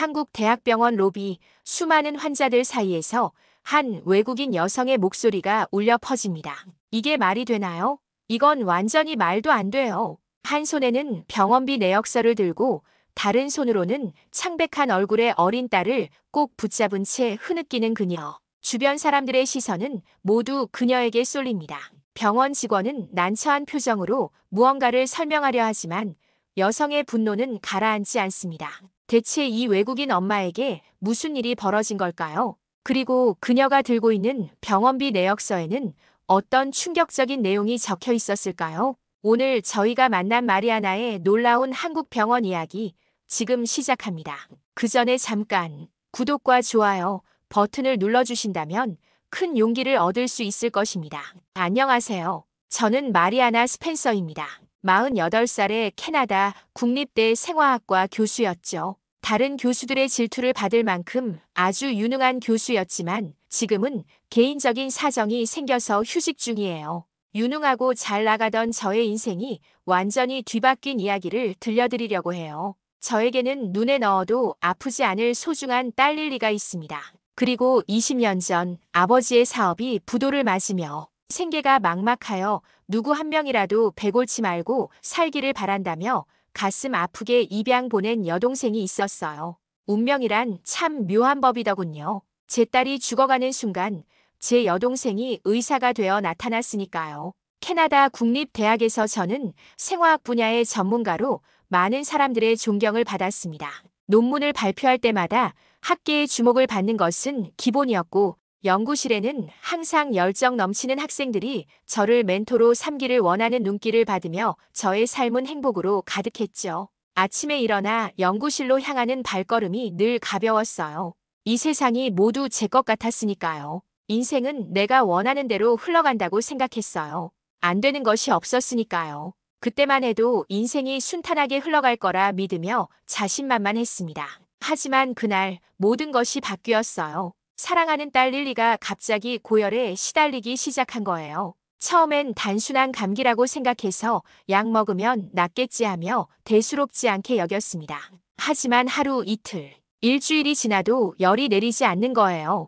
한국대학병원 로비, 수많은 환자들 사이에서 한 외국인 여성의 목소리가 울려 퍼집니다. 이게 말이 되나요? 이건 완전히 말도 안 돼요. 한 손에는 병원비 내역서를 들고 다른 손으로는 창백한 얼굴의 어린 딸을 꼭 붙잡은 채 흐느끼는 그녀. 주변 사람들의 시선은 모두 그녀에게 쏠립니다. 병원 직원은 난처한 표정으로 무언가를 설명하려 하지만 여성의 분노는 가라앉지 않습니다. 대체 이 외국인 엄마에게 무슨 일이 벌어진 걸까요? 그리고 그녀가 들고 있는 병원비 내역서에는 어떤 충격적인 내용이 적혀 있었을까요? 오늘 저희가 만난 마리아나의 놀라운 한국 병원 이야기 지금 시작합니다. 그 전에 잠깐 구독과 좋아요 버튼을 눌러주신다면 큰 용기를 얻을 수 있을 것입니다. 안녕하세요. 저는 마리아나 스펜서입니다. 48살의 캐나다 국립대 생화학과 교수였죠. 다른 교수들의 질투를 받을 만큼 아주 유능한 교수였지만 지금은 개인적인 사정이 생겨서 휴직 중이에요. 유능하고 잘 나가던 저의 인생이 완전히 뒤바뀐 이야기를 들려드리려고 해요. 저에게는 눈에 넣어도 아프지 않을 소중한 딸 릴리가 있습니다. 그리고 20년 전 아버지의 사업이 부도를 맞으며 생계가 막막하여 누구 한 명이라도 배골치 말고 살기를 바란다며 가슴 아프게 입양 보낸 여동생이 있었어요. 운명이란 참 묘한 법이더군요. 제 딸이 죽어가는 순간 제 여동생이 의사가 되어 나타났으니까요. 캐나다 국립대학에서 저는 생화학 분야의 전문가로 많은 사람들의 존경을 받았습니다. 논문을 발표할 때마다 학계의 주목을 받는 것은 기본이었고 연구실에는 항상 열정 넘치는 학생들이 저를 멘토로 삼기를 원하는 눈길을 받으며 저의 삶은 행복으로 가득했죠. 아침에 일어나 연구실로 향하는 발걸음이 늘 가벼웠어요. 이 세상이 모두 제 것 같았으니까요. 인생은 내가 원하는 대로 흘러간다고 생각했어요. 안 되는 것이 없었으니까요. 그때만 해도 인생이 순탄하게 흘러갈 거라 믿으며 자신만만했습니다. 하지만 그날 모든 것이 바뀌었어요. 사랑하는 딸 릴리가 갑자기 고열에 시달리기 시작한 거예요. 처음엔 단순한 감기라고 생각해서 약 먹으면 낫겠지 하며 대수롭지 않게 여겼습니다. 하지만 하루 이틀, 일주일이 지나도 열이 내리지 않는 거예요.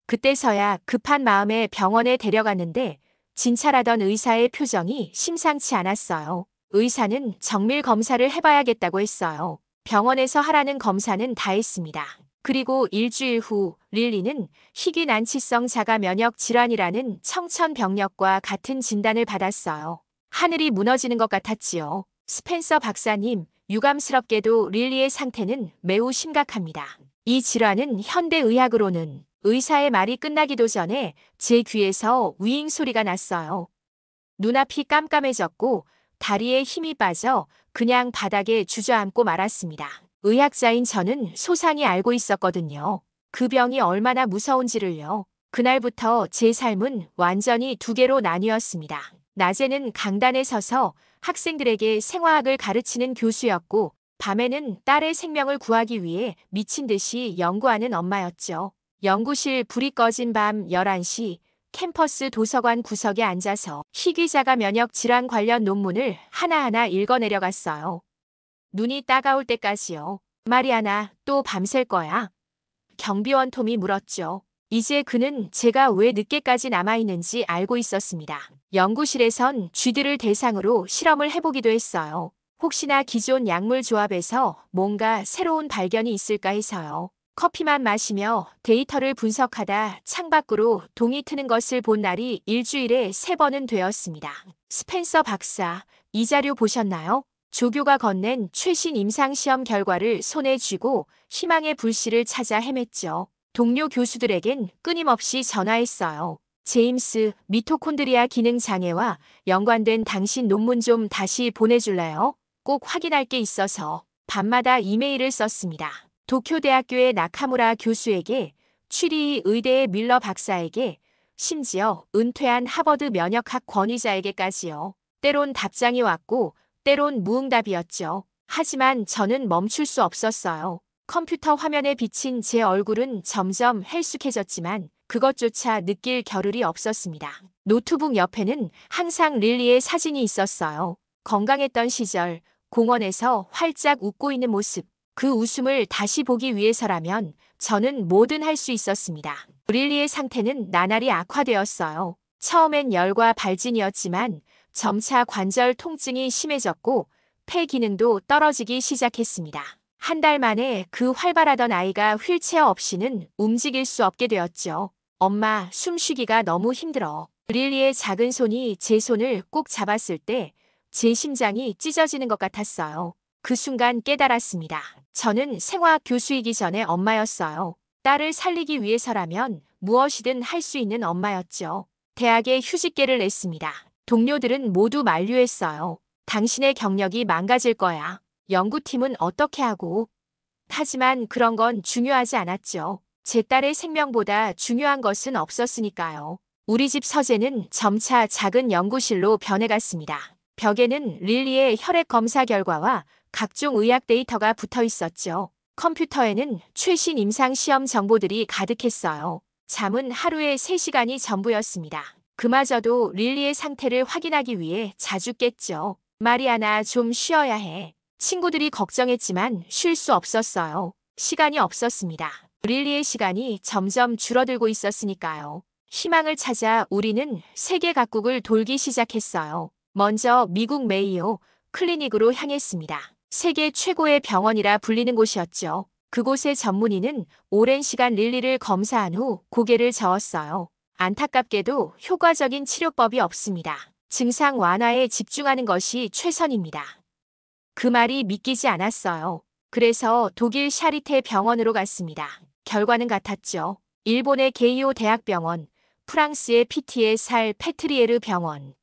그때서야 급한 마음에 병원에 데려갔는데 진찰하던 의사의 표정이 심상치 않았어요. 의사는 정밀 검사를 해봐야겠다고 했어요. 병원에서 하라는 검사는 다 했습니다. 그리고 일주일 후 릴리는 희귀난치성 자가 면역 질환이라는 청천벽력과 같은 진단을 받았어요. 하늘이 무너지는 것 같았지요. 스펜서 박사님, 유감스럽게도 릴리의 상태는 매우 심각합니다. 이 질환은 현대의학으로는 의사의 말이 끝나기도 전에 제 귀에서 위잉 소리가 났어요. 눈앞이 깜깜해졌고 다리에 힘이 빠져 그냥 바닥에 주저앉고 말았습니다. 의학자인 저는 소상히 알고 있었거든요. 그 병이 얼마나 무서운지를요. 그날부터 제 삶은 완전히 두 개로 나뉘었습니다. 낮에는 강단에 서서 학생들에게 생화학을 가르치는 교수였고 밤에는 딸의 생명을 구하기 위해 미친 듯이 연구하는 엄마였죠. 연구실 불이 꺼진 밤 11시 캠퍼스 도서관 구석에 앉아서 희귀자가 면역 질환 관련 논문을 하나하나 읽어내려갔어요. 눈이 따가울 때까지요. 마리아나, 또 밤샐 거야? 경비원 톰이 물었죠. 이제 그는 제가 왜 늦게까지 남아있는지 알고 있었습니다. 연구실에선 쥐들을 대상으로 실험을 해보기도 했어요. 혹시나 기존 약물 조합에서 뭔가 새로운 발견이 있을까 해서요. 커피만 마시며 데이터를 분석하다 창밖으로 동이 트는 것을 본 날이 일주일에 3번은 되었습니다. 스펜서 박사, 이 자료 보셨나요? 조교가 건넨 최신 임상시험 결과를 손에 쥐고 희망의 불씨를 찾아 헤맸죠. 동료 교수들에겐 끊임없이 전화했어요. 제임스, 미토콘드리아 기능 장애와 연관된 당신 논문 좀 다시 보내줄래요? 꼭 확인할 게 있어서 밤마다 이메일을 썼습니다. 도쿄대학교의 나카무라 교수에게, 취리 의대의 밀러 박사에게, 심지어 은퇴한 하버드 면역학 권위자에게까지요. 때론 답장이 왔고 때론 무응답이었죠. 하지만 저는 멈출 수 없었어요. 컴퓨터 화면에 비친 제 얼굴은 점점 헬쑥해졌지만 그것조차 느낄 겨를이 없었습니다. 노트북 옆에는 항상 릴리의 사진이 있었어요. 건강했던 시절, 공원에서 활짝 웃고 있는 모습. 그 웃음을 다시 보기 위해서라면 저는 뭐든 할 수 있었습니다. 릴리의 상태는 나날이 악화되었어요. 처음엔 열과 발진이었지만 점차 관절 통증이 심해졌고 폐 기능도 떨어지기 시작했습니다. 한 달 만에 그 활발하던 아이가 휠체어 없이는 움직일 수 없게 되었죠. 엄마, 숨쉬기가 너무 힘들어. 릴리의 작은 손이 제 손을 꼭 잡았을 때 제 심장이 찢어지는 것 같았어요. 그 순간 깨달았습니다. 저는 생화학 교수이기 전에 엄마였어요. 딸을 살리기 위해서라면 무엇이든 할 수 있는 엄마였죠. 대학에 휴직계를 냈습니다. 동료들은 모두 만류했어요. 당신의 경력이 망가질 거야. 연구팀은 어떻게 하고? 하지만 그런 건 중요하지 않았죠. 제 딸의 생명보다 중요한 것은 없었으니까요. 우리 집 서재는 점차 작은 연구실로 변해갔습니다. 벽에는 릴리의 혈액 검사 결과와 각종 의학 데이터가 붙어 있었죠. 컴퓨터에는 최신 임상시험 정보들이 가득했어요. 잠은 하루에 3시간이 전부였습니다. 그마저도 릴리의 상태를 확인하기 위해 자주 깼죠. 마리아나, 좀 쉬어야 해. 친구들이 걱정했지만 쉴 수 없었어요. 시간이 없었습니다. 릴리의 시간이 점점 줄어들고 있었으니까요. 희망을 찾아 우리는 세계 각국을 돌기 시작했어요. 먼저 미국 메이오 클리닉으로 향했습니다. 세계 최고의 병원이라 불리는 곳이었죠. 그곳의 전문의는 오랜 시간 릴리를 검사한 후 고개를 저었어요. 안타깝게도 효과적인 치료법이 없습니다. 증상 완화에 집중하는 것이 최선입니다. 그 말이 믿기지 않았어요. 그래서 독일 샤리테 병원으로 갔습니다. 결과는 같았죠. 일본의 게이오 대학병원, 프랑스의 피티에 살 페트리에르 병원.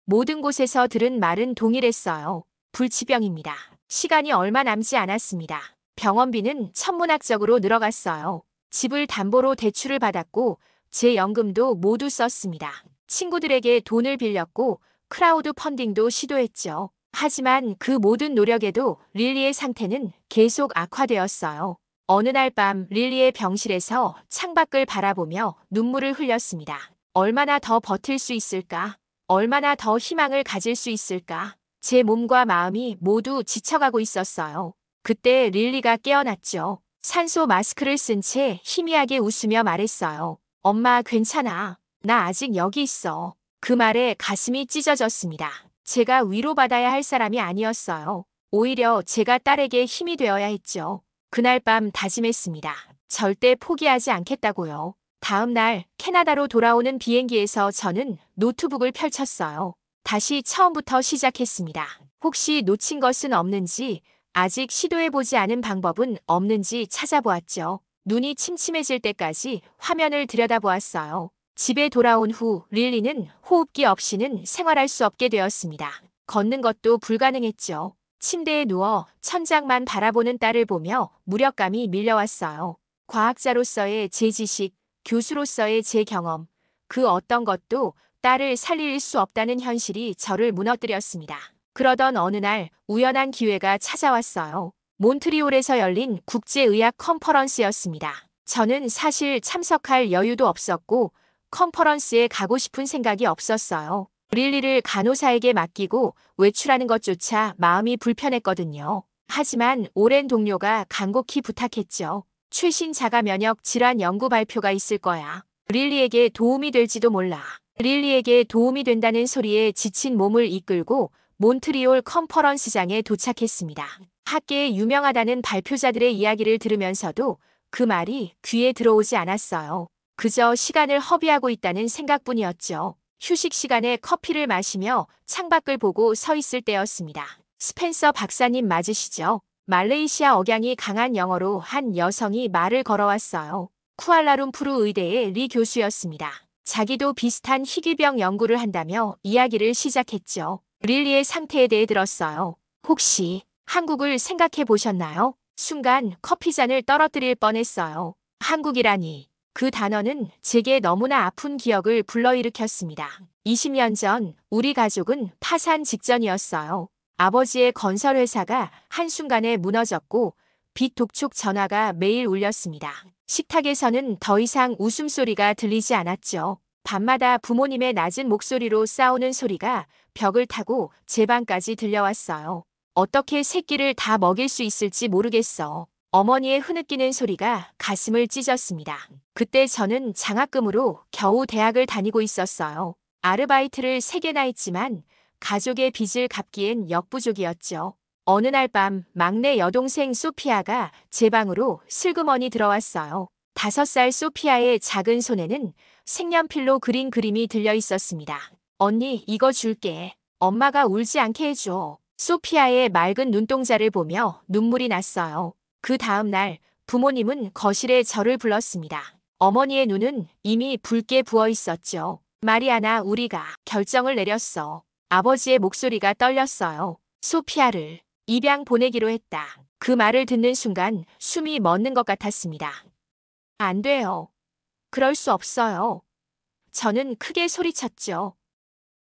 모든 곳에서 들은 말은 동일했어요. 불치병입니다. 시간이 얼마 남지 않았습니다. 병원비는 천문학적으로 늘어갔어요. 집을 담보로 대출을 받았고 제 연금도 모두 썼습니다. 친구들에게 돈을 빌렸고 크라우드 펀딩도 시도했죠. 하지만 그 모든 노력에도 릴리의 상태는 계속 악화되었어요. 어느 날 밤 릴리의 병실에서 창밖을 바라보며 눈물을 흘렸습니다. 얼마나 더 버틸 수 있을까? 얼마나 더 희망을 가질 수 있을까? 제 몸과 마음이 모두 지쳐가고 있었어요. 그때 릴리가 깨어났죠. 산소 마스크를 쓴 채 희미하게 웃으며 말했어요. 엄마, 괜찮아. 나 아직 여기 있어. 그 말에 가슴이 찢어졌습니다. 제가 위로받아야 할 사람이 아니었어요. 오히려 제가 딸에게 힘이 되어야 했죠. 그날 밤 다짐했습니다. 절대 포기하지 않겠다고요. 다음 날 캐나다로 돌아오는 비행기에서 저는 노트북을 펼쳤어요. 다시 처음부터 시작했습니다. 혹시 놓친 것은 없는지, 아직 시도해보지 않은 방법은 없는지 찾아보았죠. 눈이 침침해질 때까지 화면을 들여다보았어요. 집에 돌아온 후 릴리는 호흡기 없이는 생활할 수 없게 되었습니다. 걷는 것도 불가능했죠. 침대에 누워 천장만 바라보는 딸을 보며 무력감이 밀려왔어요. 과학자로서의 제 지식, 교수로서의 제 경험, 그 어떤 것도 딸을 살릴 수 없다는 현실이 저를 무너뜨렸습니다. 그러던 어느 날 우연한 기회가 찾아왔어요. 몬트리올에서 열린 국제의학 컨퍼런스였습니다. 저는 사실 참석할 여유도 없었고 컨퍼런스에 가고 싶은 생각이 없었어요. 릴리를 간호사에게 맡기고 외출하는 것조차 마음이 불편했거든요. 하지만 오랜 동료가 간곡히 부탁했죠. 최신 자가 면역 질환 연구 발표가 있을 거야. 릴리에게 도움이 될지도 몰라. 릴리에게 도움이 된다는 소리에 지친 몸을 이끌고 몬트리올 컨퍼런스장에 도착했습니다. 학계에 유명하다는 발표자들의 이야기를 들으면서도 그 말이 귀에 들어오지 않았어요. 그저 시간을 허비하고 있다는 생각뿐이었죠. 휴식 시간에 커피를 마시며 창밖을 보고 서 있을 때였습니다. 스펜서 박사님 맞으시죠? 말레이시아 억양이 강한 영어로 한 여성이 말을 걸어왔어요. 쿠알라룸푸르 의대의 리 교수였습니다. 자기도 비슷한 희귀병 연구를 한다며 이야기를 시작했죠. 릴리의 상태에 대해 들었어요. 혹시 한국을 생각해 보셨나요? 순간 커피잔을 떨어뜨릴 뻔했어요. 한국이라니. 그 단어는 제게 너무나 아픈 기억을 불러일으켰습니다. 20년 전 우리 가족은 파산 직전이었어요. 아버지의 건설회사가 한순간에 무너졌고 빚 독촉 전화가 매일 울렸습니다. 식탁에서는 더 이상 웃음소리가 들리지 않았죠. 밤마다 부모님의 낮은 목소리로 싸우는 소리가 벽을 타고 제 방까지 들려왔어요. 어떻게 새끼를 다 먹일 수 있을지 모르겠어. 어머니의 흐느끼는 소리가 가슴을 찢었습니다. 그때 저는 장학금으로 겨우 대학을 다니고 있었어요. 아르바이트를 3개나 했지만 가족의 빚을 갚기엔 역부족이었죠. 어느 날 밤 막내 여동생 소피아가 제 방으로 슬그머니 들어왔어요. 5살 소피아의 작은 손에는 색연필로 그린 그림이 들려 있었습니다. 언니, 이거 줄게. 엄마가 울지 않게 해줘. 소피아의 맑은 눈동자를 보며 눈물이 났어요. 그 다음 날 부모님은 거실에 저를 불렀습니다. 어머니의 눈은 이미 붉게 부어 있었죠. 마리아나, 우리가 결정을 내렸어. 아버지의 목소리가 떨렸어요. 소피아를 입양 보내기로 했다. 그 말을 듣는 순간 숨이 멎는 것 같았습니다. 안 돼요. 그럴 수 없어요. 저는 크게 소리쳤죠.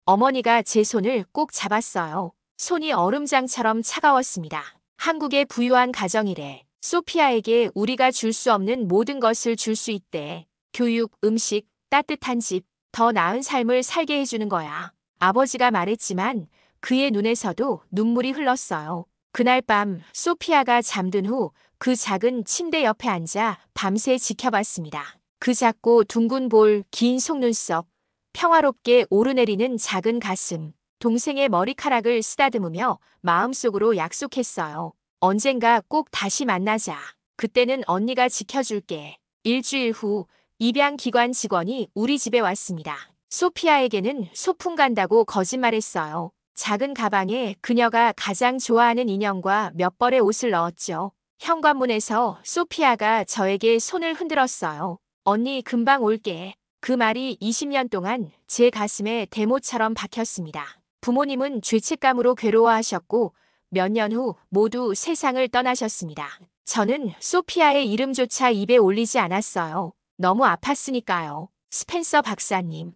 어머니가 제 손을 꼭 잡았어요. 손이 얼음장처럼 차가웠습니다. 한국의 부유한 가정이래. 소피아에게 우리가 줄 수 없는 모든 것을 줄 수 있대. 교육, 음식, 따뜻한 집, 더 나은 삶을 살게 해주는 거야. 아버지가 말했지만 그의 눈에서도 눈물이 흘렀어요. 그날 밤 소피아가 잠든 후 그 작은 침대 옆에 앉아 밤새 지켜봤습니다. 그 작고 둥근 볼, 긴 속눈썹, 평화롭게 오르내리는 작은 가슴, 동생의 머리카락을 쓰다듬으며 마음속으로 약속했어요. 언젠가 꼭 다시 만나자. 그때는 언니가 지켜줄게. 일주일 후 입양기관 직원이 우리 집에 왔습니다. 소피아에게는 소풍 간다고 거짓말했어요. 작은 가방에 그녀가 가장 좋아하는 인형과 몇 벌의 옷을 넣었죠. 현관문에서 소피아가 저에게 손을 흔들었어요. 언니, 금방 올게. 그 말이 20년 동안 제 가슴에 대모처럼 박혔습니다. 부모님은 죄책감으로 괴로워하셨고 몇 년 후 모두 세상을 떠나셨습니다. 저는 소피아의 이름조차 입에 올리지 않았어요. 너무 아팠으니까요. 스펜서 박사님.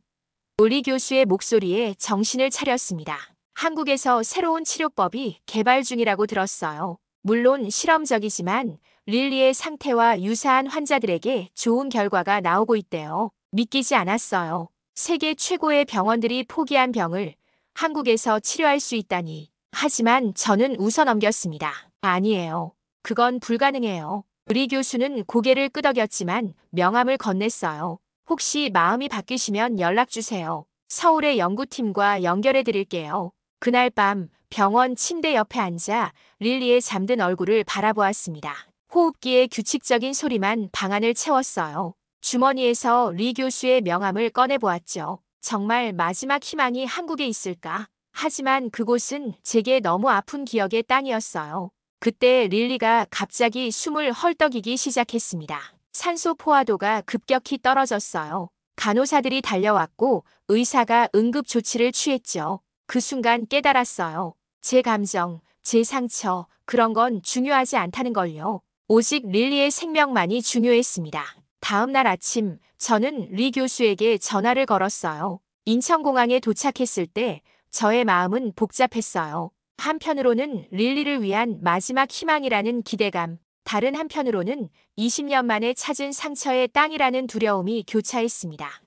논리 교수의 목소리에 정신을 차렸습니다. 한국에서 새로운 치료법이 개발 중이라고 들었어요. 물론 실험적이지만 릴리의 상태와 유사한 환자들에게 좋은 결과가 나오고 있대요. 믿기지 않았어요. 세계 최고의 병원들이 포기한 병을 한국에서 치료할 수 있다니. 하지만 저는 웃어넘겼습니다. 아니에요. 그건 불가능해요. 리 교수는 고개를 끄덕였지만 명함을 건넸어요. 혹시 마음이 바뀌시면 연락주세요. 서울의 연구팀과 연결해 드릴게요. 그날 밤 병원 침대 옆에 앉아 릴리의 잠든 얼굴을 바라보았습니다. 호흡기의 규칙적인 소리만 방안을 채웠어요. 주머니에서 리 교수의 명함을 꺼내보았죠. 정말 마지막 희망이 한국에 있을까? 하지만 그곳은 제게 너무 아픈 기억의 땅이었어요. 그때 릴리가 갑자기 숨을 헐떡이기 시작했습니다. 산소 포화도가 급격히 떨어졌어요. 간호사들이 달려왔고 의사가 응급 조치를 취했죠. 그 순간 깨달았어요. 제 감정, 제 상처, 그런 건 중요하지 않다는 걸요. 오직 릴리의 생명만이 중요했습니다. 다음 날 아침 저는 리 교수에게 전화를 걸었어요. 인천공항에 도착했을 때 저의 마음은 복잡했어요. 한편으로는 릴리를 위한 마지막 희망이라는 기대감, 다른 한편으로는 20년 만에 찾은 상처의 땅이라는 두려움이 교차했습니다.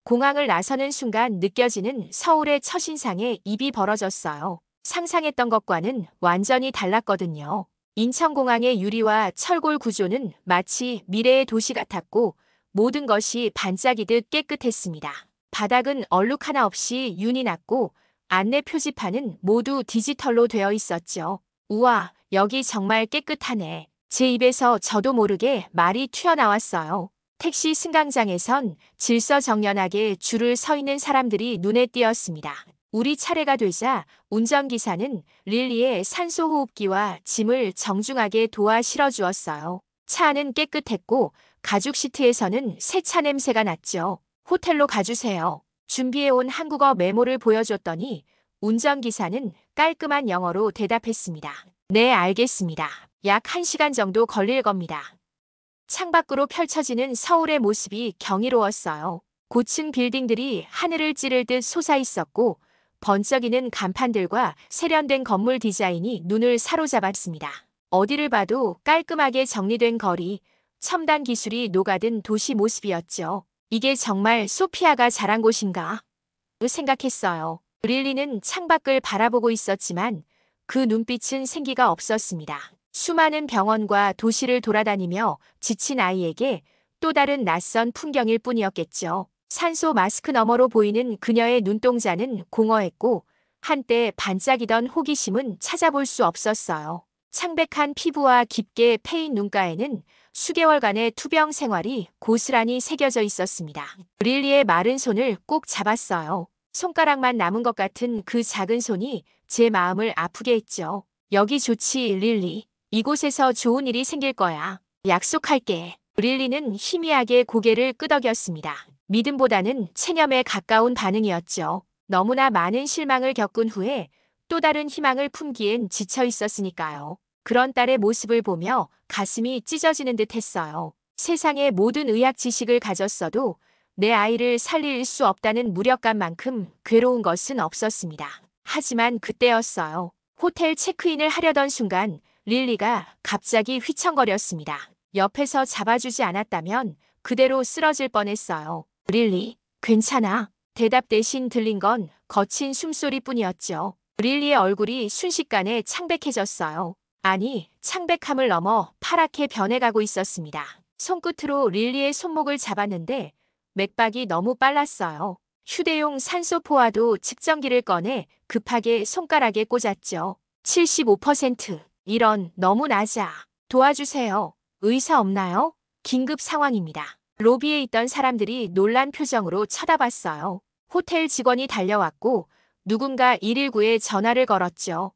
공항을 나서는 순간 느껴지는 서울의 첫인상에 입이 벌어졌어요. 상상했던 것과는 완전히 달랐거든요. 인천공항의 유리와 철골 구조는 마치 미래의 도시 같았고 모든 것이 반짝이듯 깨끗했습니다. 바닥은 얼룩 하나 없이 윤이 났고 안내 표지판은 모두 디지털로 되어 있었죠. 우와, 여기 정말 깨끗하네. 제 입에서 저도 모르게 말이 튀어나왔어요. 택시 승강장에선 질서정연하게 줄을 서 있는 사람들이 눈에 띄었습니다. 우리 차례가 되자 운전기사는 릴리의 산소호흡기와 짐을 정중하게 도와 실어주었어요. 차 안은 깨끗했고 가죽 시트에서는 세차 냄새가 났죠. 호텔로 가주세요. 준비해온 한국어 메모를 보여줬더니 운전기사는 깔끔한 영어로 대답했습니다. 네, 알겠습니다. 약 1시간 정도 걸릴 겁니다. 창밖으로 펼쳐지는 서울의 모습이 경이로웠어요. 고층 빌딩들이 하늘을 찌를 듯 솟아있었고 번쩍이는 간판들과 세련된 건물 디자인이 눈을 사로잡았습니다. 어디를 봐도 깔끔하게 정리된 거리, 첨단 기술이 녹아든 도시 모습이었죠. 이게 정말 소피아가 자란 곳인가? 생각했어요. 릴리는 창밖을 바라보고 있었지만 그 눈빛은 생기가 없었습니다. 수많은 병원과 도시를 돌아다니며 지친 아이에게 또 다른 낯선 풍경일 뿐이었겠죠. 산소 마스크 너머로 보이는 그녀의 눈동자는 공허했고 한때 반짝이던 호기심은 찾아볼 수 없었어요. 창백한 피부와 깊게 패인 눈가에는 수개월간의 투병 생활이 고스란히 새겨져 있었습니다. 릴리의 마른 손을 꼭 잡았어요. 손가락만 남은 것 같은 그 작은 손이 제 마음을 아프게 했죠. 여기 좋지, 릴리. 이곳에서 좋은 일이 생길 거야. 약속할게. 릴리는 희미하게 고개를 끄덕였습니다. 믿음보다는 체념에 가까운 반응이었죠. 너무나 많은 실망을 겪은 후에 또 다른 희망을 품기엔 지쳐 있었으니까요. 그런 딸의 모습을 보며 가슴이 찢어지는 듯 했어요. 세상의 모든 의학 지식을 가졌어도 내 아이를 살릴 수 없다는 무력감만큼 괴로운 것은 없었습니다. 하지만 그때였어요. 호텔 체크인을 하려던 순간 릴리가 갑자기 휘청거렸습니다. 옆에서 잡아주지 않았다면 그대로 쓰러질 뻔했어요. 릴리, 괜찮아. 대답 대신 들린 건 거친 숨소리뿐이었죠. 릴리의 얼굴이 순식간에 창백해졌어요. 아니, 창백함을 넘어 파랗게 변해가고 있었습니다. 손끝으로 릴리의 손목을 잡았는데 맥박이 너무 빨랐어요. 휴대용 산소포화도 측정기를 꺼내 급하게 손가락에 꽂았죠. 75%. 이런, 너무 낮아. 도와주세요. 의사 없나요? 긴급 상황입니다. 로비에 있던 사람들이 놀란 표정으로 쳐다봤어요. 호텔 직원이 달려왔고 누군가 119에 전화를 걸었죠.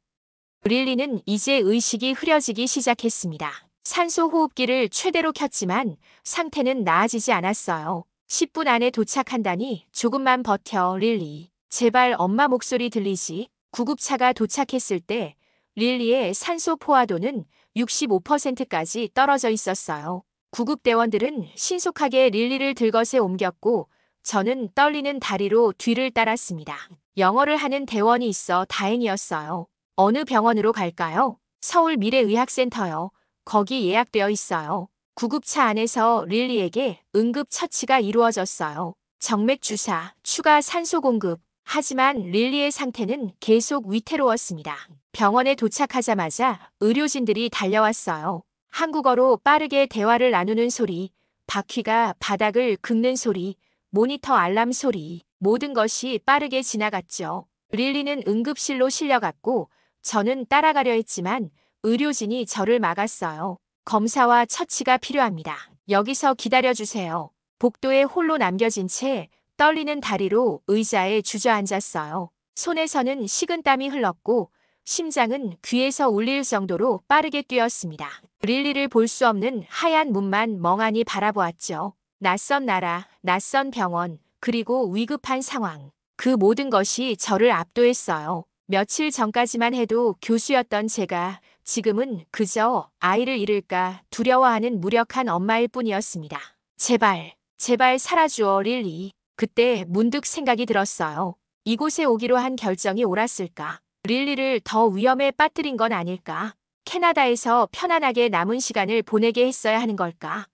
릴리는 이제 의식이 흐려지기 시작했습니다. 산소 호흡기를 최대로 켰지만 상태는 나아지지 않았어요. 10분 안에 도착한다니 조금만 버텨, 릴리. 제발 엄마 목소리 들리지? 구급차가 도착했을 때 릴리의 산소 포화도는 65%까지 떨어져 있었어요. 구급대원들은 신속하게 릴리를 들것에 옮겼고 저는 떨리는 다리로 뒤를 따랐습니다. 영어를 하는 대원이 있어 다행이었어요. 어느 병원으로 갈까요? 서울 미래의학센터요. 거기 예약되어 있어요. 구급차 안에서 릴리에게 응급 처치가 이루어졌어요. 정맥 주사, 추가 산소 공급. 하지만 릴리의 상태는 계속 위태로웠습니다. 병원에 도착하자마자 의료진들이 달려왔어요. 한국어로 빠르게 대화를 나누는 소리, 바퀴가 바닥을 긁는 소리, 모니터 알람 소리, 모든 것이 빠르게 지나갔죠. 릴리는 응급실로 실려갔고 저는 따라가려 했지만 의료진이 저를 막았어요. 검사와 처치가 필요합니다. 여기서 기다려주세요. 복도에 홀로 남겨진 채 떨리는 다리로 의자에 주저앉았어요. 손에서는 식은땀이 흘렀고 심장은 귀에서 울릴 정도로 빠르게 뛰었습니다. 릴리를 볼 수 없는 하얀 문만 멍하니 바라보았죠. 낯선 나라, 낯선 병원, 그리고 위급한 상황. 그 모든 것이 저를 압도했어요. 며칠 전까지만 해도 교수였던 제가 지금은 그저 아이를 잃을까 두려워하는 무력한 엄마일 뿐이었습니다. 제발, 제발 살아주어, 릴리. 그때 문득 생각이 들었어요. 이곳에 오기로 한 결정이 옳았을까? 릴리를 더 위험에 빠뜨린 건 아닐까? 캐나다에서 편안하게 남은 시간을 보내게 했어야 하는 걸까?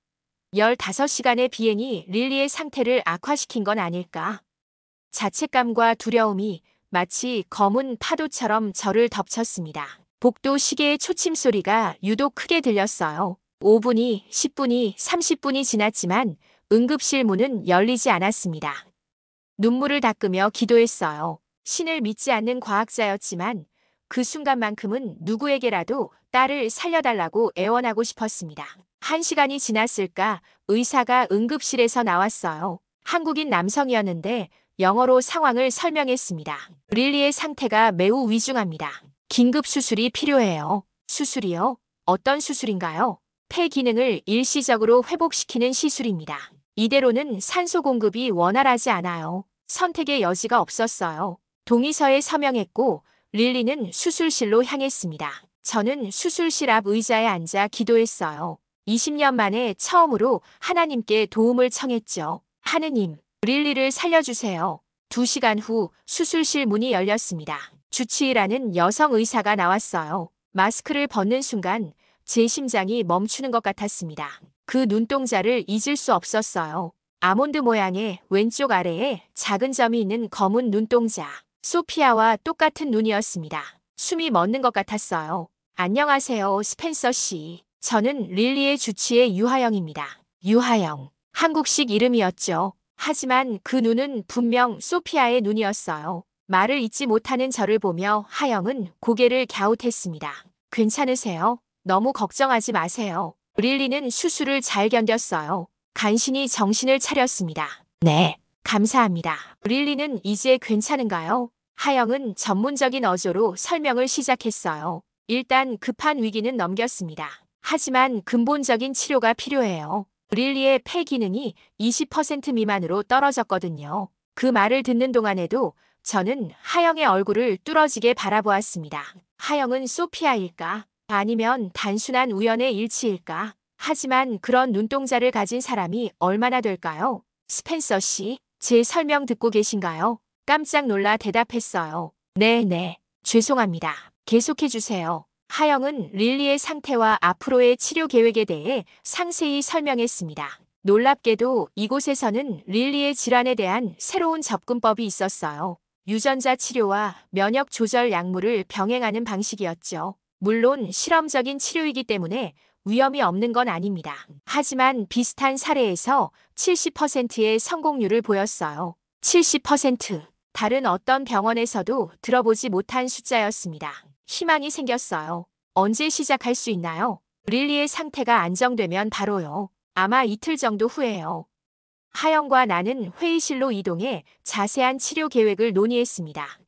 15시간의 비행이 릴리의 상태를 악화시킨 건 아닐까? 자책감과 두려움이 마치 검은 파도처럼 저를 덮쳤습니다. 복도 시계의 초침 소리가 유독 크게 들렸어요. 5분이, 10분이, 30분이 지났지만 응급실 문은 열리지 않았습니다. 눈물을 닦으며 기도했어요. 신을 믿지 않는 과학자였지만 그 순간만큼은 누구에게라도 딸을 살려달라고 애원하고 싶었습니다. 1시간이 지났을까 의사가 응급실에서 나왔어요. 한국인 남성이었는데 영어로 상황을 설명했습니다. 릴리의 상태가 매우 위중합니다. 긴급 수술이 필요해요. 수술이요? 어떤 수술인가요? 폐 기능을 일시적으로 회복시키는 시술입니다. 이대로는 산소 공급이 원활하지 않아요. 선택의 여지가 없었어요. 동의서에 서명했고 릴리는 수술실로 향했습니다. 저는 수술실 앞 의자에 앉아 기도했어요. 20년 만에 처음으로 하나님께 도움을 청했죠. 하느님, 릴리를 살려주세요. 2시간 후 수술실 문이 열렸습니다. 주치의라는 여성 의사가 나왔어요. 마스크를 벗는 순간 제 심장이 멈추는 것 같았습니다. 그 눈동자를 잊을 수 없었어요. 아몬드 모양의 왼쪽 아래에 작은 점이 있는 검은 눈동자. 소피아와 똑같은 눈이었습니다. 숨이 멎는 것 같았어요. 안녕하세요, 스펜서 씨. 저는 릴리의 주치의 유하영입니다. 유하영. 한국식 이름이었죠. 하지만 그 눈은 분명 소피아의 눈이었어요. 말을 잇지 못하는 저를 보며 하영은 고개를 갸웃했습니다. 괜찮으세요? 너무 걱정하지 마세요. 릴리는 수술을 잘 견뎠어요. 간신히 정신을 차렸습니다. 네, 감사합니다. 릴리는 이제 괜찮은가요? 하영은 전문적인 어조로 설명을 시작했어요. 일단 급한 위기는 넘겼습니다. 하지만 근본적인 치료가 필요해요. 릴리의 폐 기능이 20% 미만으로 떨어졌거든요. 그 말을 듣는 동안에도 저는 하영의 얼굴을 뚫어지게 바라보았습니다. 하영은 소피아일까? 아니면 단순한 우연의 일치일까? 하지만 그런 눈동자를 가진 사람이 얼마나 될까요? 스펜서 씨, 제 설명 듣고 계신가요? 깜짝 놀라 대답했어요. 네, 죄송합니다. 계속해주세요. 하영은 릴리의 상태와 앞으로의 치료 계획에 대해 상세히 설명했습니다. 놀랍게도 이곳에서는 릴리의 질환에 대한 새로운 접근법이 있었어요. 유전자 치료와 면역 조절 약물을 병행하는 방식이었죠. 물론 실험적인 치료이기 때문에 위험이 없는 건 아닙니다. 하지만 비슷한 사례에서 70%의 성공률을 보였어요. 70%. 다른 어떤 병원에서도 들어보지 못한 숫자였습니다. 희망이 생겼어요. 언제 시작할 수 있나요? 릴리의 상태가 안정되면 바로요. 아마 이틀 정도 후에요. 하영과 나는 회의실로 이동해 자세한 치료 계획을 논의했습니다.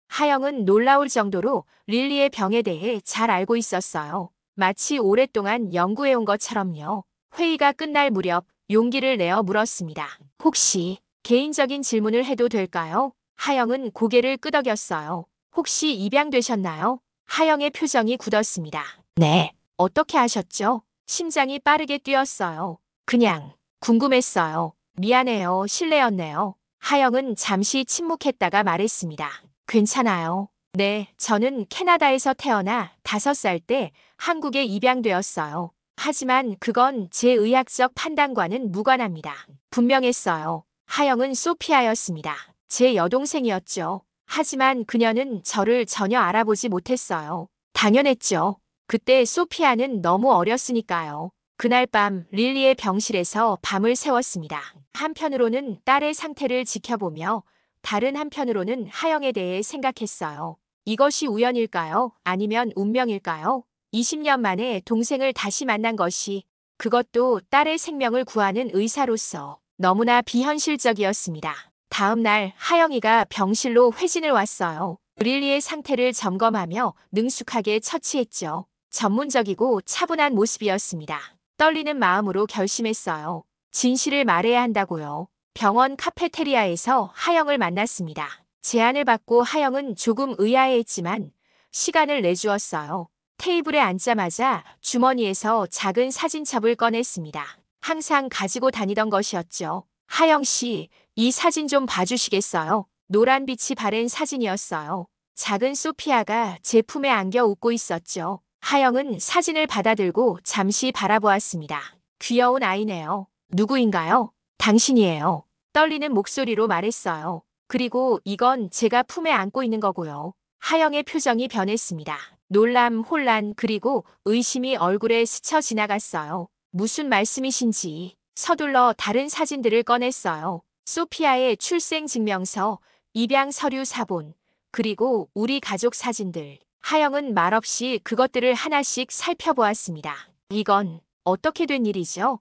하영은 놀라울 정도로 릴리의 병에 대해 잘 알고 있었어요. 마치 오랫동안 연구해온 것처럼요. 회의가 끝날 무렵 용기를 내어 물었습니다. 혹시 개인적인 질문을 해도 될까요? 하영은 고개를 끄덕였어요. 혹시 입양되셨나요? 하영의 표정이 굳었습니다. 네. 어떻게 아셨죠? 심장이 빠르게 뛰었어요. 그냥 궁금했어요. 미안해요. 실례였네요. 하영은 잠시 침묵했다가 말했습니다. 괜찮아요. 네, 저는 캐나다에서 태어나 5살 때 한국에 입양되었어요. 하지만 그건 제 의학적 판단과는 무관합니다. 분명했어요. 하영은 소피아였습니다. 제 여동생이었죠. 하지만 그녀는 저를 전혀 알아보지 못했어요. 당연했죠. 그때 소피아는 너무 어렸으니까요. 그날 밤 릴리의 병실에서 밤을 새웠습니다. 한편으로는 딸의 상태를 지켜보며 다른 한편으로는 하영에 대해 생각했어요. 이것이 우연일까요? 아니면 운명일까요? 20년 만에 동생을 다시 만난 것이, 그것도 딸의 생명을 구하는 의사로서 너무나 비현실적이었습니다. 다음 날 하영이가 병실로 회진을 왔어요. 릴리의 상태를 점검하며 능숙하게 처치했죠. 전문적이고 차분한 모습이었습니다. 떨리는 마음으로 결심했어요. 진실을 말해야 한다고요. 병원 카페테리아에서 하영을 만났습니다. 제안을 받고 하영은 조금 의아해했지만 시간을 내주었어요. 테이블에 앉자마자 주머니에서 작은 사진첩을 꺼냈습니다. 항상 가지고 다니던 것이었죠. 하영 씨, 이 사진 좀 봐주시겠어요? 노란빛이 바랜 사진이었어요. 작은 소피아가 제 품에 안겨 웃고 있었죠. 하영은 사진을 받아들고 잠시 바라보았습니다. 귀여운 아이네요. 누구인가요? 당신이에요. 떨리는 목소리로 말했어요. 그리고 이건 제가 품에 안고 있는 거고요. 하영의 표정이 변했습니다. 놀람, 혼란, 그리고 의심이 얼굴에 스쳐 지나갔어요. 무슨 말씀이신지 서둘러 다른 사진들을 꺼냈어요. 소피아의 출생증명서, 입양 서류 사본, 그리고 우리 가족 사진들. 하영은 말없이 그것들을 하나씩 살펴보았습니다. 이건 어떻게 된 일이죠?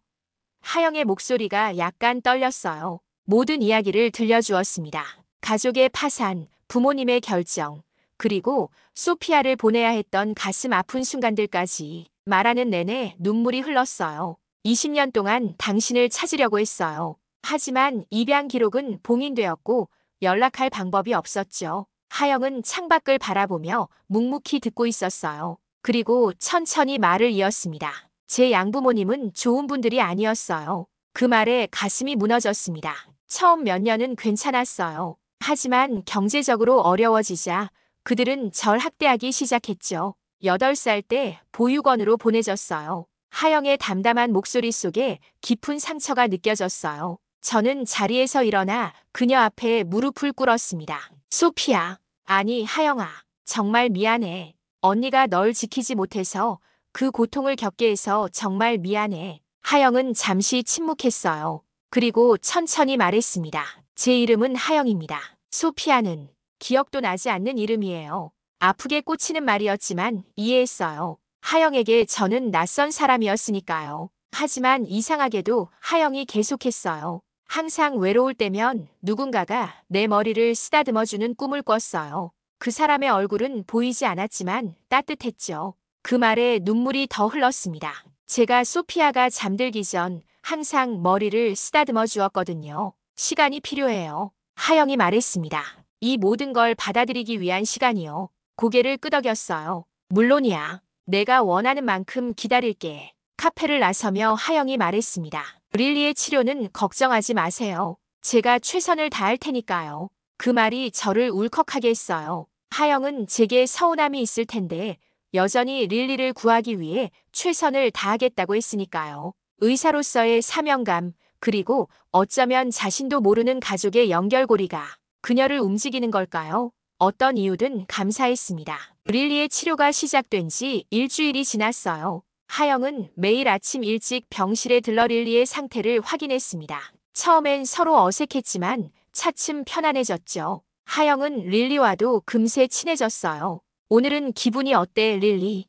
하영의 목소리가 약간 떨렸어요. 모든 이야기를 들려주었습니다. 가족의 파산, 부모님의 결정, 그리고 소피아를 보내야 했던 가슴 아픈 순간들까지. 말하는 내내 눈물이 흘렀어요. 20년 동안 당신을 찾으려고 했어요. 하지만 입양 기록은 봉인되었고 연락할 방법이 없었죠. 하영은 창밖을 바라보며 묵묵히 듣고 있었어요. 그리고 천천히 말을 이었습니다. 제 양부모님은 좋은 분들이 아니었어요. 그 말에 가슴이 무너졌습니다. 처음 몇 년은 괜찮았어요. 하지만 경제적으로 어려워지자 그들은 절 학대하기 시작했죠. 8살 때 보육원으로 보내졌어요. 하영의 담담한 목소리 속에 깊은 상처가 느껴졌어요. 저는 자리에서 일어나 그녀 앞에 무릎을 꿇었습니다. 소피아, 아니 하영아, 정말 미안해. 언니가 널 지키지 못해서 그 고통을 겪게 해서 정말 미안해. 하영은 잠시 침묵했어요. 그리고 천천히 말했습니다. 제 이름은 하영입니다. 소피아는 기억도 나지 않는 이름이에요. 아프게 꽂히는 말이었지만 이해했어요. 하영에게 저는 낯선 사람이었으니까요. 하지만 이상하게도 하영이 계속했어요. 항상 외로울 때면 누군가가 내 머리를 쓰다듬어주는 꿈을 꿨어요. 그 사람의 얼굴은 보이지 않았지만 따뜻했죠. 그 말에 눈물이 더 흘렀습니다. 제가 소피아가 잠들기 전 항상 머리를 쓰다듬어 주었거든요. 시간이 필요해요. 하영이 말했습니다. 이 모든 걸 받아들이기 위한 시간이요. 고개를 끄덕였어요. 물론이야. 내가 원하는 만큼 기다릴게. 카페를 나서며 하영이 말했습니다. 릴리의 치료는 걱정하지 마세요. 제가 최선을 다할 테니까요. 그 말이 저를 울컥하게 했어요. 하영은 제게 서운함이 있을 텐데 여전히 릴리를 구하기 위해 최선을 다하겠다고 했으니까요. 의사로서의 사명감, 그리고 어쩌면 자신도 모르는 가족의 연결고리가 그녀를 움직이는 걸까요? 어떤 이유든 감사했습니다. 릴리의 치료가 시작된 지 일주일이 지났어요. 하영은 매일 아침 일찍 병실에 들러 릴리의 상태를 확인했습니다. 처음엔 서로 어색했지만 차츰 편안해졌죠. 하영은 릴리와도 금세 친해졌어요. 오늘은 기분이 어때, 릴리?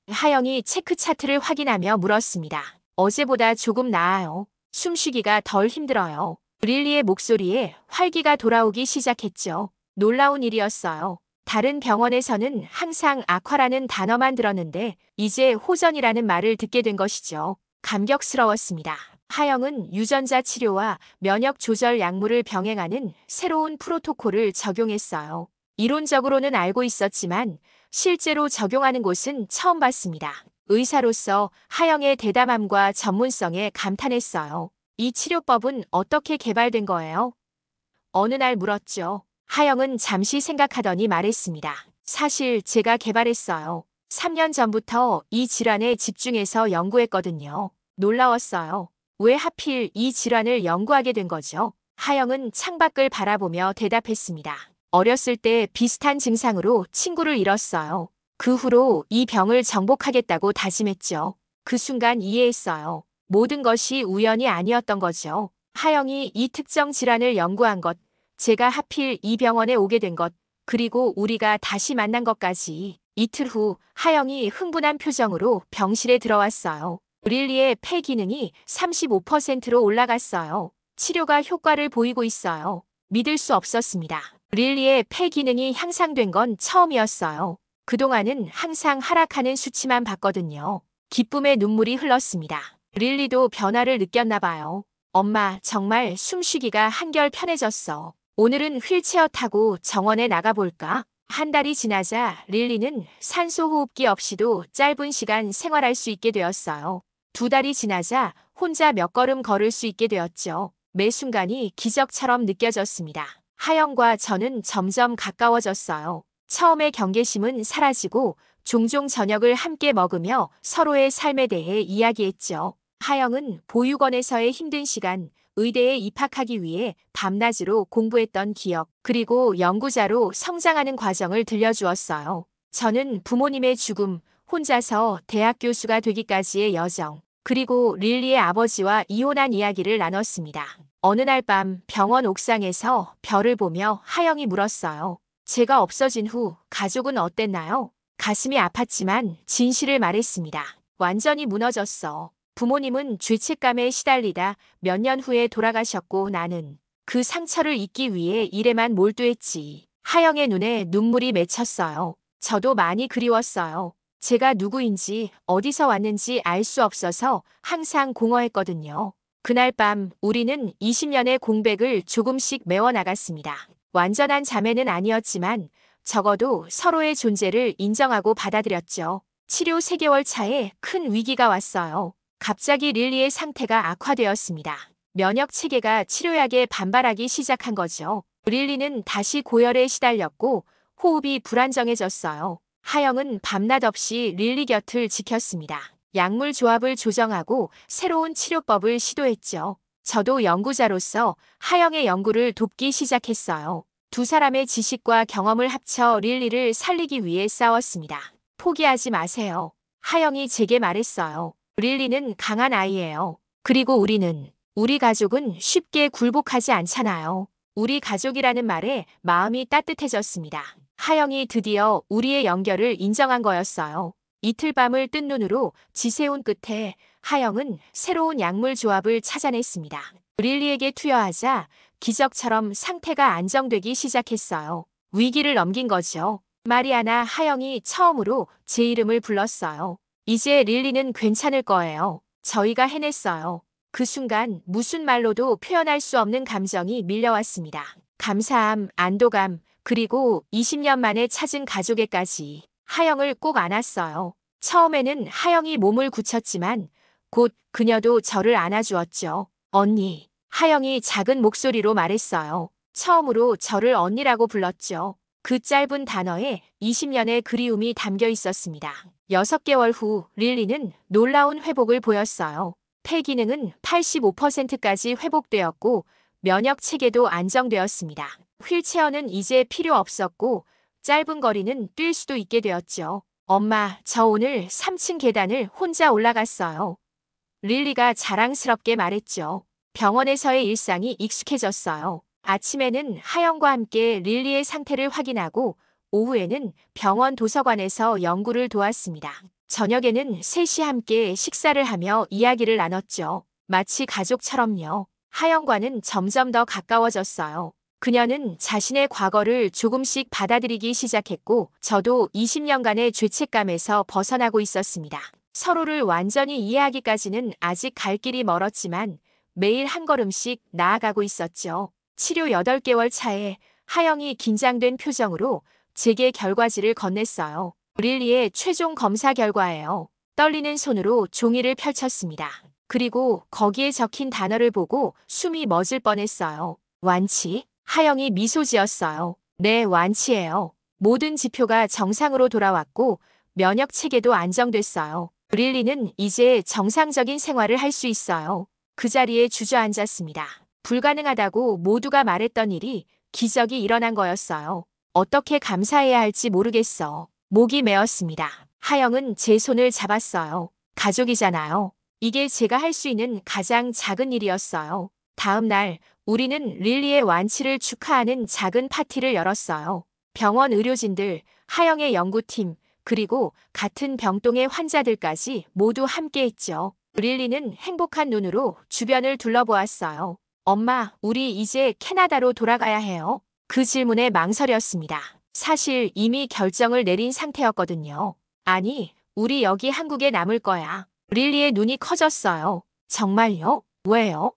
하영이 체크 차트를 확인하며 물었습니다. 어제보다 조금 나아요. 숨쉬기가 덜 힘들어요. 릴리의 목소리에 활기가 돌아오기 시작했죠. 놀라운 일이었어요. 다른 병원에서는 항상 악화라는 단어만 들었는데 이제 호전이라는 말을 듣게 된 것이죠. 감격스러웠습니다. 하영은 유전자 치료와 면역 조절 약물을 병행하는 새로운 프로토콜을 적용했어요. 이론적으로는 알고 있었지만 실제로 적용하는 곳은 처음 봤습니다. 의사로서 하영의 대담함과 전문성에 감탄했어요. 이 치료법은 어떻게 개발된 거예요? 어느 날 물었죠. 하영은 잠시 생각하더니 말했습니다. 사실 제가 개발했어요. 3년 전부터 이 질환에 집중해서 연구했거든요. 놀라웠어요. 왜 하필 이 질환을 연구하게 된 거죠? 하영은 창밖을 바라보며 대답했습니다. 어렸을 때 비슷한 증상으로 친구를 잃었어요. 그 후로 이 병을 정복하겠다고 다짐했죠. 그 순간 이해했어요. 모든 것이 우연이 아니었던 거죠. 하영이 이 특정 질환을 연구한 것, 제가 하필 이 병원에 오게 된 것, 그리고 우리가 다시 만난 것까지. 이틀 후 하영이 흥분한 표정으로 병실에 들어왔어요. 릴리의 폐 기능이 35%로 올라갔어요. 치료가 효과를 보이고 있어요. 믿을 수 없었습니다. 릴리의 폐 기능이 향상된 건 처음이었어요. 그동안은 항상 하락하는 수치만 봤거든요. 기쁨의 눈물이 흘렀습니다. 릴리도 변화를 느꼈나 봐요. 엄마, 정말 숨쉬기가 한결 편해졌어. 오늘은 휠체어 타고 정원에 나가볼까? 한 달이 지나자 릴리는 산소호흡기 없이도 짧은 시간 생활할 수 있게 되었어요. 2달이 지나자 혼자 몇 걸음 걸을 수 있게 되었죠. 매 순간이 기적처럼 느껴졌습니다. 하영과 저는 점점 가까워졌어요. 처음의 경계심은 사라지고 종종 저녁을 함께 먹으며 서로의 삶에 대해 이야기했죠. 하영은 보육원에서의 힘든 시간, 의대에 입학하기 위해 밤낮으로 공부했던 기억, 그리고 연구자로 성장하는 과정을 들려주었어요. 저는 부모님의 죽음, 혼자서 대학 교수가 되기까지의 여정, 그리고 릴리의 아버지와 이혼한 이야기를 나눴습니다. 어느 날 밤 병원 옥상에서 별을 보며 하영이 물었어요. 제가 없어진 후 가족은 어땠나요? 가슴이 아팠지만 진실을 말했습니다. 완전히 무너졌어. 부모님은 죄책감에 시달리다 몇 년 후에 돌아가셨고 나는 그 상처를 잊기 위해 일에만 몰두했지. 하영의 눈에 눈물이 맺혔어요. 저도 많이 그리웠어요. 제가 누구인지 어디서 왔는지 알 수 없어서 항상 공허했거든요. 그날 밤 우리는 20년의 공백을 조금씩 메워나갔습니다. 완전한 자매는 아니었지만 적어도 서로의 존재를 인정하고 받아들였죠. 치료 3개월 차에 큰 위기가 왔어요. 갑자기 릴리의 상태가 악화되었습니다. 면역 체계가 치료약에 반발하기 시작한 거죠. 릴리는 다시 고열에 시달렸고 호흡이 불안정해졌어요. 하영은 밤낮 없이 릴리 곁을 지켰습니다. 약물 조합을 조정하고 새로운 치료법을 시도했죠. 저도 연구자로서 하영의 연구를 돕기 시작했어요. 두 사람의 지식과 경험을 합쳐 릴리를 살리기 위해 싸웠습니다. 포기하지 마세요. 하영이 제게 말했어요. 릴리는 강한 아이예요. 그리고 우리 가족은 쉽게 굴복하지 않잖아요. 우리 가족이라는 말에 마음이 따뜻해졌습니다. 하영이 드디어 우리의 연결을 인정한 거였어요. 이틀 밤을 뜬 눈으로 지새운 끝에 하영은 새로운 약물 조합을 찾아냈습니다. 릴리에게 투여하자 기적처럼 상태가 안정되기 시작했어요. 위기를 넘긴 거죠. 마리아나 하영이 처음으로 제 이름을 불렀어요. 이제 릴리는 괜찮을 거예요. 저희가 해냈어요. 그 순간 무슨 말로도 표현할 수 없는 감정이 밀려왔습니다. 감사함, 안도감, 그리고 20년 만에 찾은 가족에까지 하영을 꼭 안았어요. 처음에는 하영이 몸을 굳혔지만 곧 그녀도 저를 안아주었죠. 언니, 하영이 작은 목소리로 말했어요. 처음으로 저를 언니라고 불렀죠. 그 짧은 단어에 20년의 그리움이 담겨 있었습니다. 6개월 후 릴리는 놀라운 회복을 보였어요. 폐 기능은 85%까지 회복되었고 면역 체계도 안정되었습니다. 휠체어는 이제 필요 없었고 짧은 거리는 뛸 수도 있게 되었죠. 엄마, 저 오늘 3층 계단을 혼자 올라갔어요. 릴리가 자랑스럽게 말했죠. 병원에서의 일상이 익숙해졌어요. 아침에는 하영과 함께 릴리의 상태를 확인하고 오후에는 병원 도서관에서 연구를 도왔습니다. 저녁에는 셋이 함께 식사를 하며 이야기를 나눴죠. 마치 가족처럼요. 하영과는 점점 더 가까워졌어요. 그녀는 자신의 과거를 조금씩 받아들이기 시작했고 저도 20년간의 죄책감에서 벗어나고 있었습니다. 서로를 완전히 이해하기까지는 아직 갈 길이 멀었지만 매일 한 걸음씩 나아가고 있었죠. 치료 8개월 차에 하영이 긴장된 표정으로 제게 결과지를 건넸어요. 릴리의 최종 검사 결과예요. 떨리는 손으로 종이를 펼쳤습니다. 그리고 거기에 적힌 단어를 보고 숨이 멎을 뻔했어요. 완치? 하영이 미소 지었어요. 네, 완치예요. 모든 지표가 정상으로 돌아왔고 면역 체계도 안정됐어요. 릴리는 이제 정상적인 생활을 할 수 있어요. 그 자리에 주저앉았습니다. 불가능하다고 모두가 말했던 일이 기적이 일어난 거였어요. 어떻게 감사해야 할지 모르겠어. 목이 메었습니다. 하영은 제 손을 잡았어요. 가족이잖아요. 이게 제가 할 수 있는 가장 작은 일이었어요. 다음 날 우리는 릴리의 완치를 축하하는 작은 파티를 열었어요. 병원 의료진들, 하영의 연구팀, 그리고 같은 병동의 환자들까지 모두 함께했죠. 릴리는 행복한 눈으로 주변을 둘러보았어요. 엄마, 우리 이제 캐나다로 돌아가야 해요. 그 질문에 망설였습니다. 사실 이미 결정을 내린 상태였거든요. 아니, 우리 여기 한국에 남을 거야. 릴리의 눈이 커졌어요. 정말요? 왜요?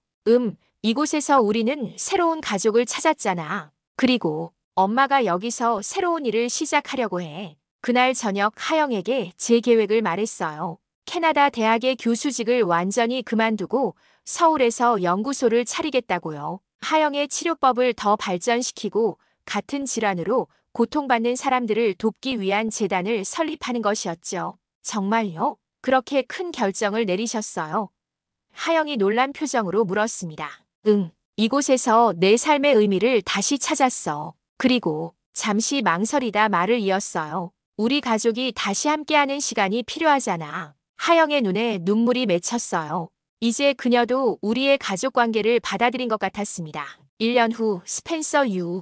이곳에서 우리는 새로운 가족을 찾았잖아. 그리고 엄마가 여기서 새로운 일을 시작하려고 해. 그날 저녁 하영에게 제 계획을 말했어요. 캐나다 대학의 교수직을 완전히 그만두고 서울에서 연구소를 차리겠다고요. 하영의 치료법을 더 발전시키고 같은 질환으로 고통받는 사람들을 돕기 위한 재단을 설립하는 것이었죠. 정말요? 그렇게 큰 결정을 내리셨어요? 하영이 놀란 표정으로 물었습니다. 응, 이곳에서 내 삶의 의미를 다시 찾았어. 그리고 잠시 망설이다 말을 이었어요. 우리 가족이 다시 함께하는 시간이 필요하잖아. 하영의 눈에 눈물이 맺혔어요. 이제 그녀도 우리의 가족관계를 받아들인 것 같았습니다. 1년 후 스펜서 유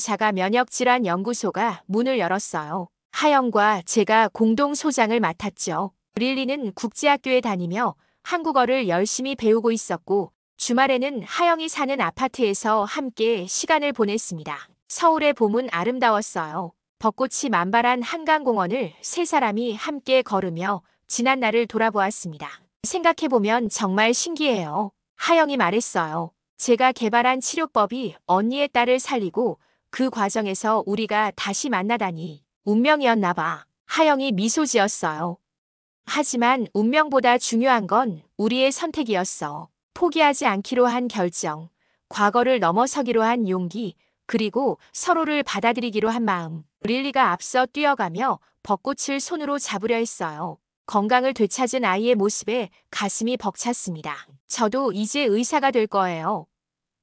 자가 면역질환 연구소가 문을 열었어요. 하영과 제가 공동 소장을 맡았죠. 릴리는 국제학교에 다니며 한국어를 열심히 배우고 있었고 주말에는 하영이 사는 아파트에서 함께 시간을 보냈습니다. 서울의 봄은 아름다웠어요. 벚꽃이 만발한 한강공원을 세 사람이 함께 걸으며 지난 날을 돌아보았습니다. 생각해보면 정말 신기해요. 하영이 말했어요. 제가 개발한 치료법이 언니의 딸을 살리고 그 과정에서 우리가 다시 만나다니 운명이었나 봐. 하영이 미소 지었어요. 하지만 운명보다 중요한 건 우리의 선택이었어. 포기하지 않기로 한 결정, 과거를 넘어서기로 한 용기, 그리고 서로를 받아들이기로 한 마음. 릴리가 앞서 뛰어가며 벚꽃을 손으로 잡으려 했어요. 건강을 되찾은 아이의 모습에 가슴이 벅찼습니다. 저도 이제 의사가 될 거예요.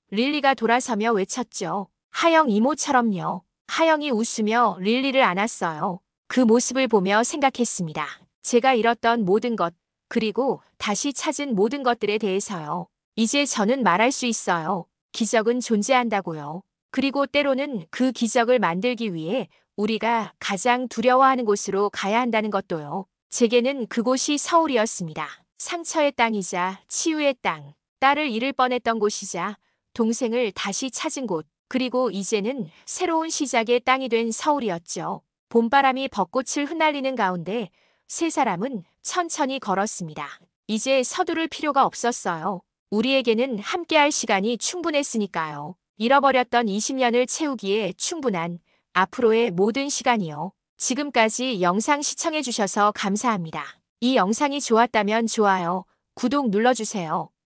릴리가 돌아서며 외쳤죠. 하영 이모처럼요. 하영이 웃으며 릴리를 안았어요. 그 모습을 보며 생각했습니다. 제가 잃었던 모든 것, 그리고 다시 찾은 모든 것들에 대해서요. 이제 저는 말할 수 있어요. 기적은 존재한다고요. 그리고 때로는 그 기적을 만들기 위해 우리가 가장 두려워하는 곳으로 가야 한다는 것도요. 제게는 그곳이 서울이었습니다. 상처의 땅이자 치유의 땅, 딸을 잃을 뻔했던 곳이자 동생을 다시 찾은 곳, 그리고 이제는 새로운 시작의 땅이 된 서울이었죠. 봄바람이 벚꽃을 흩날리는 가운데 세 사람은 천천히 걸었습니다. 이제 서두를 필요가 없었어요. 우리에게는 함께할 시간이 충분했으니까요. 잃어버렸던 20년을 채우기에 충분한 앞으로의 모든 시간이요. 지금까지 영상 시청해주셔서 감사합니다. 이 영상이 좋았다면 좋아요, 구독 눌러주세요.